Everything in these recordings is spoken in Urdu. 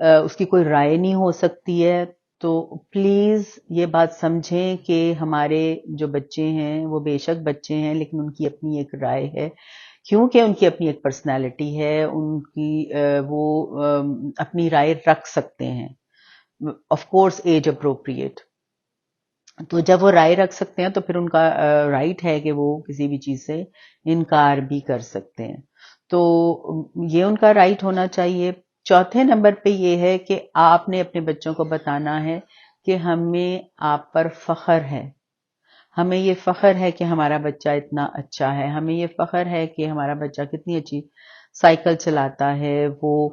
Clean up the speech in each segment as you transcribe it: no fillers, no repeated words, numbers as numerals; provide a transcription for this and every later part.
اس کی کوئی رائے نہیں ہو سکتی ہے. تو پلیز یہ بات سمجھیں کہ ہمارے جو بچے ہیں وہ بے شک بچے ہیں لیکن ان کی اپنی ایک رائے ہے, کیونکہ ان کی اپنی ایک پرسنالٹی ہے, ان کی وہ اپنی رائے رکھ سکتے ہیں, آف کورس ایج اپروپریٹ. تو جب وہ رائے رکھ سکتے ہیں تو پھر ان کا رائٹ ہے کہ وہ کسی بھی چیز سے انکار بھی کر سکتے ہیں. تو یہ ان کا رائٹ ہونا چاہیے. چوتھے نمبر پہ یہ ہے کہ آپ نے اپنے بچوں کو بتانا ہے کہ ہمیں آپ پر فخر ہے, ہمیں یہ فخر ہے کہ ہمارا بچہ اتنا اچھا ہے, ہمیں یہ فخر ہے کہ ہمارا بچہ کتنی اچھی سائیکل چلاتا ہے, وہ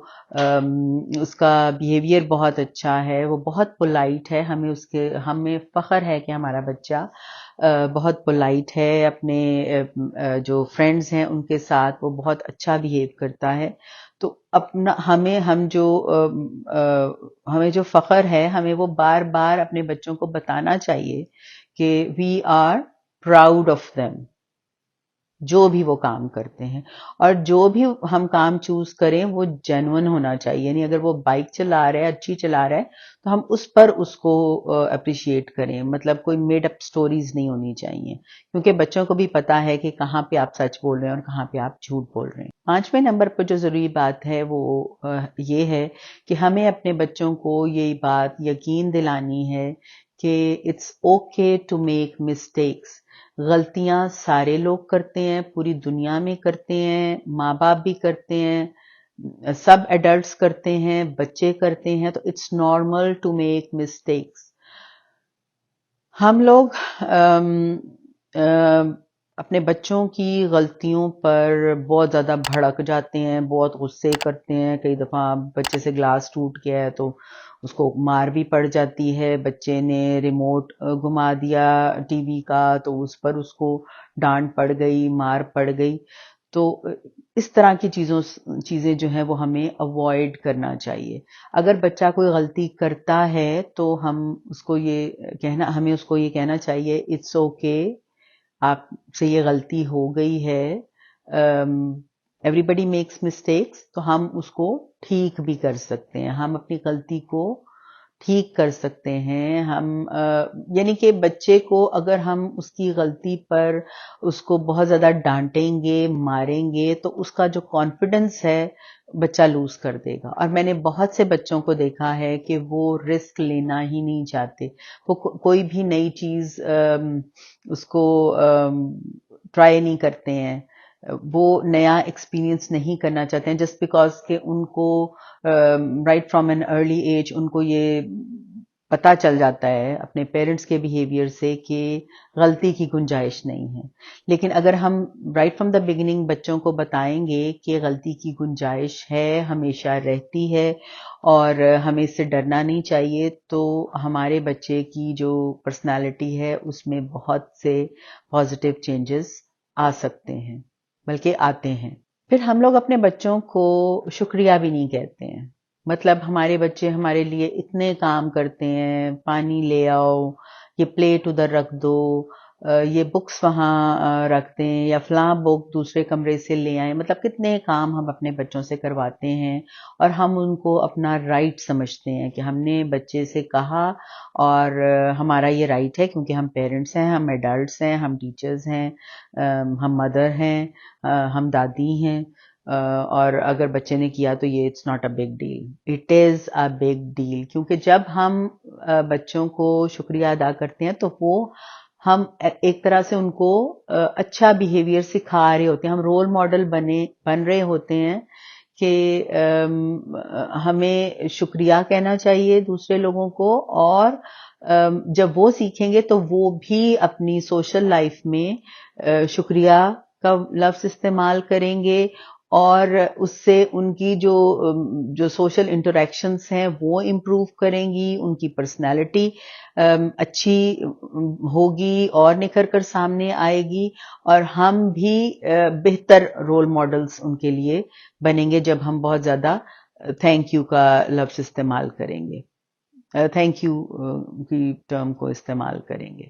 اس کا بیہیویئر بہت اچھا ہے, وہ بہت پولائٹ ہے, ہمیں فخر ہے کہ ہمارا بچہ بہت پولائٹ ہے, اپنے جو فرینڈز ہیں ان کے ساتھ وہ بہت اچھا بیہیو کرتا ہے. تو اپنا ہمیں جو فخر ہے ہمیں وہ بار بار اپنے بچوں کو بتانا چاہیے کہ we are proud of them, جو بھی وہ کام کرتے ہیں. اور جو بھی ہم کام چوز کریں وہ جینون ہونا چاہیے, یعنی اگر وہ بائک چلا رہا ہے, اچھی چلا رہا ہے, تو ہم اس پر اس کو اپریشیٹ کریں, مطلب کوئی میڈ اپ سٹوریز نہیں ہونی چاہیے, کیونکہ بچوں کو بھی پتا ہے کہ کہاں پہ آپ سچ بول رہے ہیں اور کہاں پہ آپ جھوٹ بول رہے ہیں. پانچویں نمبر پر جو ضروری بات ہے وہ یہ ہے کہ ہمیں اپنے بچوں کو یہ بات یقین دلانی ہے کہ it's okay to make mistakes. غلطیاں سارے لوگ کرتے ہیں, پوری دنیا میں کرتے ہیں, ماں باپ بھی کرتے ہیں, سب ایڈلٹس کرتے ہیں, بچے کرتے ہیں, تو it's normal to make mistakes. ہم لوگ اپنے بچوں کی غلطیوں پر بہت زیادہ بھڑک جاتے ہیں, بہت غصے کرتے ہیں. کئی دفعہ بچے سے گلاس ٹوٹ گیا ہے تو اس کو مار بھی پڑ جاتی ہے, بچے نے ریموٹ گھما دیا ٹی وی کا تو اس پر اس کو ڈانٹ پڑ گئی, مار پڑ گئی. تو اس طرح کی چیزیں جو ہیں وہ ہمیں اوائڈ کرنا چاہیے. اگر بچہ کوئی غلطی کرتا ہے تو ہمیں اس کو یہ کہنا چاہیے اٹس اوکے, آپ سے یہ غلطی ہو گئی ہے, ایوری بڈی میکس مسٹیکس, تو ہم اس کو ٹھیک بھی کر سکتے ہیں, ہم اپنی غلطی کو ٹھیک کر سکتے ہیں. یعنی کہ بچے کو اگر ہم اس کی غلطی پر اس کو بہت زیادہ ڈانٹیں گے, ماریں گے, تو اس کا جو کانفیڈنس ہے بچہ لوز کر دے گا. اور میں نے بہت سے بچوں کو دیکھا ہے کہ وہ رسک لینا ہی نہیں چاہتے, وہ کوئی بھی نئی چیز اس کو ٹرائی نہیں کرتے ہیں, وہ نیا ایکسپیرینس نہیں کرنا چاہتے ہیں, جسٹ بیکاز کہ ان کو right from an early age ان کو یہ پتا چل جاتا ہے اپنے پیرنٹس کے بیہیویئر سے کہ غلطی کی گنجائش نہیں ہے. لیکن اگر ہم رائٹ فرام دا بگننگ بچوں کو بتائیں گے کہ غلطی کی گنجائش ہے, ہمیشہ رہتی ہے, اور ہمیں اس سے ڈرنا نہیں چاہیے, تو ہمارے بچے کی جو پرسنالٹی ہے اس میں بہت سے پازیٹیو چینجز آ سکتے ہیں, بلکہ آتے ہیں. پھر ہم لوگ اپنے بچوں کو شکریہ بھی نہیں کہتے ہیں. مطلب ہمارے بچے ہمارے لیے اتنے کام کرتے ہیں, پانی لے آؤ, یہ پلیٹ ادھر رکھ دو, یہ بکس وہاں رکھ دیں, یا فلاں بک دوسرے کمرے سے لے آئیں. مطلب کتنے کام ہم اپنے بچوں سے کرواتے ہیں, اور ہم ان کو اپنا رائٹ سمجھتے ہیں کہ ہم نے بچے سے کہا اور ہمارا یہ رائٹ ہے, کیونکہ ہم پیرنٹس ہیں, ہم ایڈلٹس ہیں, ہم ٹیچرز ہیں, ہم مدر ہیں, ہم دادی ہیں, اور اگر بچے نے کیا تو یہ it's not a big deal, it is a big deal. کیونکہ جب ہم بچوں کو شکریہ ادا کرتے ہیں تو وہ ہم ایک طرح سے ان کو اچھا بیہیویئر سکھا رہے ہوتے ہیں, ہم رول ماڈل بن رہے ہوتے ہیں کہ ہمیں شکریہ کہنا چاہیے دوسرے لوگوں کو, اور جب وہ سیکھیں گے تو وہ بھی اپنی سوشل لائف میں شکریہ کا لفظ استعمال کریں گے, اور اس سے ان کی جو سوشل انٹریکشنز ہیں وہ امپروو کریں گی, ان کی پرسنالٹی اچھی ہوگی اور نکھر کر سامنے آئے گی, اور ہم بھی بہتر رول ماڈلز ان کے لیے بنیں گے جب ہم بہت زیادہ تھینک یو کا لفظ استعمال کریں گے, تھینک یو کی ٹرم کو استعمال کریں گے.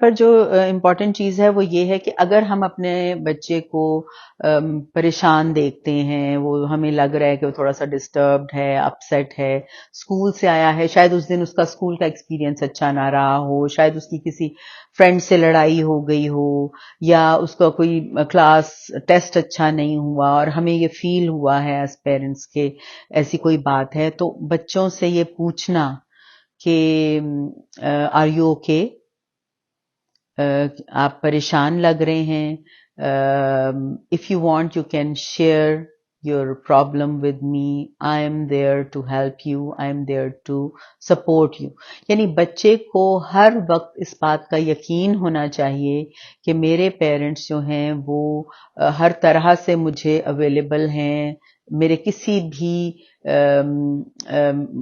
پر جو امپورٹنٹ چیز ہے وہ یہ ہے کہ اگر ہم اپنے بچے کو پریشان دیکھتے ہیں، وہ ہمیں لگ رہا ہے کہ وہ تھوڑا سا ڈسٹربڈ ہے، اپسیٹ ہے، اسکول سے آیا ہے، شاید اس دن اس کا اسکول کا ایکسپیرینس اچھا نہ رہا ہو، شاید اس کی کسی فرینڈ سے لڑائی ہو گئی ہو، یا اس کا کوئی کلاس ٹیسٹ اچھا نہیں ہوا اور ہمیں یہ فیل ہوا ہے ایز پیرنٹس کہ ایسی کوئی بات ہے، تو بچوں سے یہ پوچھنا کہ آر یو اوکے، آپ پریشان لگ رہے ہیں، if you want you can share your problem with me, I am there to help you, I am there to support you. یعنی بچے کو ہر وقت اس بات کا یقین ہونا چاہیے کہ میرے پیرنٹس جو ہیں وہ ہر طرح سے مجھے اویلیبل ہیں، میرے کسی بھی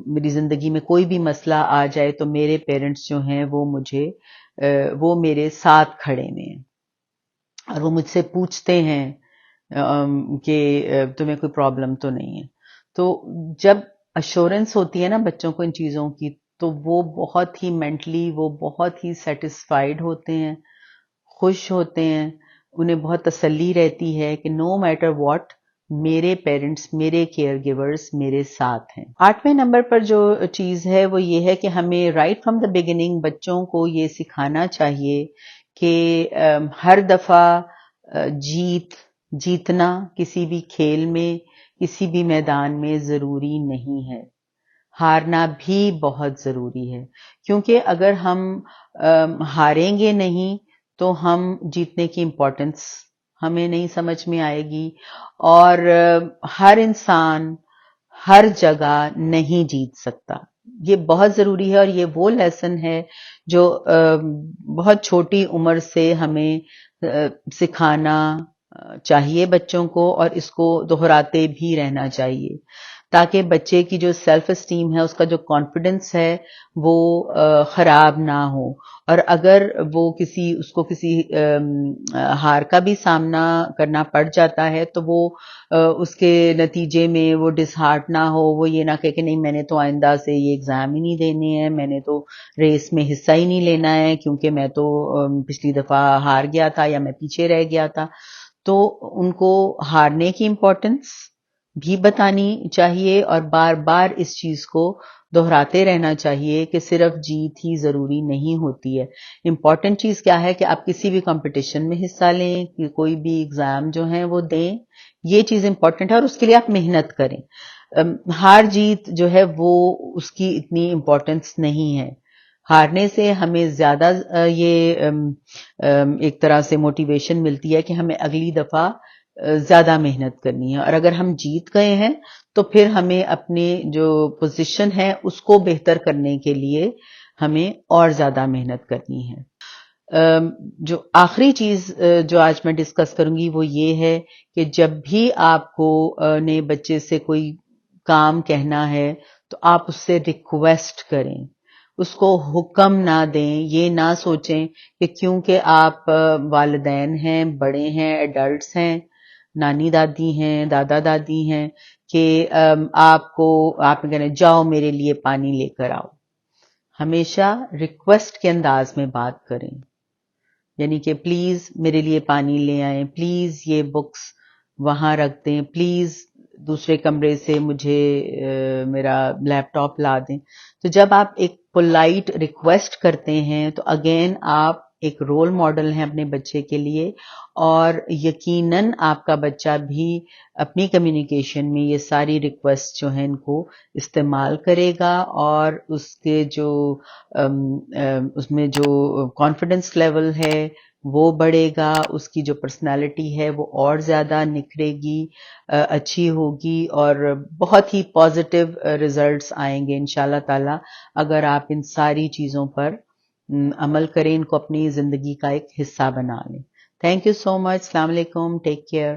میری زندگی میں کوئی بھی مسئلہ آ جائے تو میرے پیرنٹس جو ہیں وہ میرے ساتھ کھڑے ہیں اور وہ مجھ سے پوچھتے ہیں کہ تمہیں کوئی پرابلم تو نہیں ہے. تو جب ایشورنس ہوتی ہے نا بچوں کو ان چیزوں کی، تو وہ بہت ہی مینٹلی وہ بہت ہی سیٹسفائیڈ ہوتے ہیں، خوش ہوتے ہیں، انہیں بہت تسلی رہتی ہے کہ نو میٹر واٹ میرے پیرنٹس، میرے کیئر گیورز میرے ساتھ ہیں. 8ویں نمبر پر جو چیز ہے وہ یہ ہے کہ ہمیں رائٹ فرام دا بگننگ بچوں کو یہ سکھانا چاہیے کہ ہر دفعہ جیتنا کسی بھی کھیل میں، کسی بھی میدان میں ضروری نہیں ہے، ہارنا بھی بہت ضروری ہے. کیونکہ اگر ہم ہاریں گے نہیں تو ہم جیتنے کی امپورٹنس ہمیں نہیں سمجھ میں آئے گی، اور ہر انسان ہر جگہ نہیں جیت سکتا. یہ بہت ضروری ہے اور یہ وہ لیسن ہے جو بہت چھوٹی عمر سے ہمیں سکھانا چاہیے بچوں کو، اور اس کو دہراتے بھی رہنا چاہیے تاکہ بچے کی جو سیلف اسٹیم ہے، اس کا جو کانفیڈنس ہے وہ خراب نہ ہو. اور اگر وہ اس کو کسی ہار کا بھی سامنا کرنا پڑ جاتا ہے تو وہ اس کے نتیجے میں وہ ڈس ہارٹ نہ ہو، وہ یہ نہ کہ نہیں میں نے تو آئندہ سے یہ ایگزام ہی نہیں دینے ہیں، میں نے تو ریس میں حصہ ہی نہیں لینا ہے کیونکہ میں تو پچھلی دفعہ ہار گیا تھا یا میں پیچھے رہ گیا تھا. تو ان کو ہارنے کی امپورٹنس بھی بتانی چاہیے اور بار بار اس چیز کو دہراتے رہنا چاہیے کہ صرف جیت ہی ضروری نہیں ہوتی ہے. امپورٹنٹ چیز کیا ہے کہ آپ کسی بھی کمپٹیشن میں حصہ لیں، کہ کوئی بھی ایگزام جو ہیں وہ دیں، یہ چیز امپورٹنٹ ہے اور اس کے لیے آپ محنت کریں. ہار جیت جو ہے وہ اس کی اتنی امپورٹنس نہیں ہے. ہارنے سے ہمیں زیادہ یہ ایک طرح سے موٹیویشن ملتی ہے کہ ہمیں اگلی دفعہ زیادہ محنت کرنی ہے، اور اگر ہم جیت گئے ہیں تو پھر ہمیں اپنی جو پوزیشن ہے اس کو بہتر کرنے کے لیے ہمیں اور زیادہ محنت کرنی ہے. جو آخری چیز جو آج میں ڈسکس کروں گی وہ یہ ہے کہ جب بھی آپ کو نئے بچے سے کوئی کام کہنا ہے تو آپ اس سے ریکویسٹ کریں، اس کو حکم نہ دیں. یہ نہ سوچیں کہ کیونکہ آپ والدین ہیں، بڑے ہیں، ایڈلٹس ہیں، نانی دادی ہیں، دادا دادی ہیں، کہ آپ کہنا جاؤ میرے لیے پانی لے کر آؤ. ہمیشہ ریکویسٹ کے انداز میں بات کریں، یعنی کہ پلیز میرے لیے پانی لے آئیں، پلیز یہ بکس وہاں رکھ دیں، پلیز دوسرے کمرے سے مجھے میرا لیپ ٹاپ لا دیں. تو جب آپ ایک پولائٹ ریکویسٹ کرتے ہیں تو اگین آپ ایک رول ماڈل ہیں اپنے بچے کے لیے، اور یقیناً آپ کا بچہ بھی اپنی کمیونیکیشن میں یہ ساری ریکویسٹ جو ہیں ان کو استعمال کرے گا، اور اس کے جو اس میں جو کانفیڈنس لیول ہے وہ بڑھے گا، اس کی جو پرسنالٹی ہے وہ اور زیادہ نکھرے گی، اچھی ہوگی، اور بہت ہی پازیٹیو ریزلٹس آئیں گے انشاءاللہ تعالی اگر آپ ان ساری چیزوں پر عمل کریں، ان کو اپنی زندگی کا ایک حصہ بنا لیں. تھینک یو سو مچ. السلام علیکم. Take care.